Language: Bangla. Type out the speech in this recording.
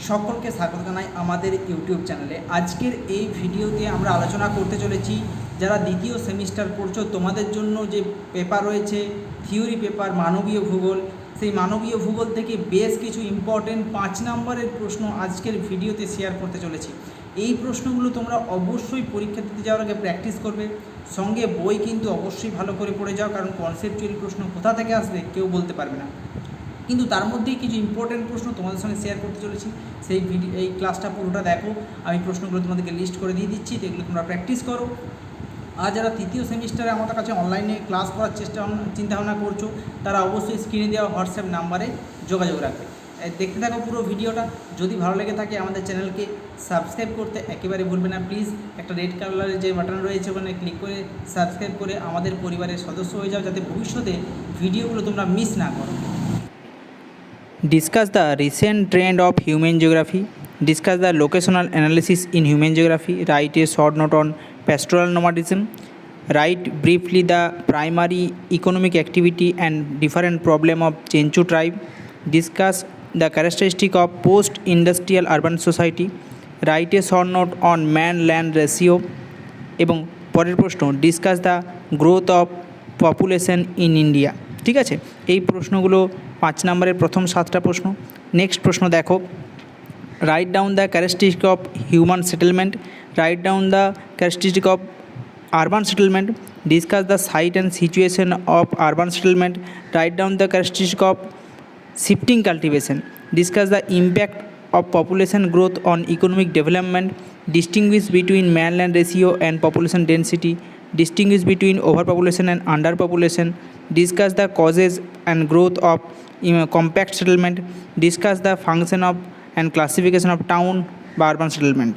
সকলকে স্বাগত জানাই আমাদের ইউটিউব চ্যানেলে। আজকের এই ভিডিওতে আমরা আলোচনা করতে চলেছি যারা দ্বিতীয় সেমিস্টার পড়ছো তোমাদের জন্য যে পেপার রয়েছে থিওরি পেপার মানবীয় ভূগোল, সেই মানবীয় ভূগোল থেকে বেশ কিছু ইম্পর্টেন্ট 5 নম্বরের প্রশ্ন আজকের ভিডিওতে শেয়ার করতে চলেছি। এই প্রশ্নগুলো তোমরা অবশ্যই পরীক্ষা দিতে যাওয়ার আগে প্র্যাকটিস করবে, সঙ্গে বই কিন্তু অবশ্যই ভালো করে পড়ে যাও, কারণ কনসেপচুয়াল প্রশ্ন কোথা থেকে আসবে কেউ বলতে পারবে না। কিন্তু তার মধ্যেই কিছু ইম্পর্টেন্ট প্রশ্ন তোমাদের সঙ্গে শেয়ার করতে চলেছি, সেই এই ক্লাসটা পুরোটা দেখো। আমি প্রশ্নগুলো তোমাদেরকে লিস্ট করে দিয়ে দিচ্ছি, এগুলো তোমরা প্র্যাকটিস করো। আর যারা তৃতীয় সেমিস্টারে আমাদের কাছে অনলাইনে ক্লাস করার চিন্তাভাবনা করছো, তারা অবশ্যই স্ক্রিনে দেওয়া হোয়াটসঅ্যাপ নাম্বারে যোগাযোগ রাখবে। দেখতে থাকো পুরো ভিডিওটা। যদি ভালো লেগে থাকে আমাদের চ্যানেলকে সাবস্ক্রাইব করতে একেবারে ভুলবে না প্লিজ। একটা রেড কালারের যে বাটন রয়েছে ওখানে ক্লিক করে সাবস্ক্রাইব করে আমাদের পরিবারের সদস্য হয়ে যাও, যাতে ভবিষ্যতে ভিডিওগুলো তোমরা মিস না করো। Discuss the recent trend of human geography. Discuss the locational analysis in human geography. Write a short note on pastoral nomadism. Write briefly the primary economic activity and different problem of Chenchu tribe. Discuss the characteristic of post-industrial urban society. Write a short note on man-land ratio. এবং পরের প্রশ্ন, discuss the growth of population in India. ঠিক আছে, এই প্রশ্নগুলো 5 নম্বরের প্রথম 7টা প্রশ্ন। নেক্সট প্রশ্ন দেখো, write down the characteristic of human settlement. Write down the characteristic of urban settlement. Discuss the site and situation of urban settlement. Write down the characteristic of shifting cultivation. Discuss the impact of population growth on economic development. Distinguish between man-land ratio and population density. Distinguish between overpopulation and underpopulation. Discuss the causes and growth of compact settlement. Discuss the function of and classification of town বা urban settlement.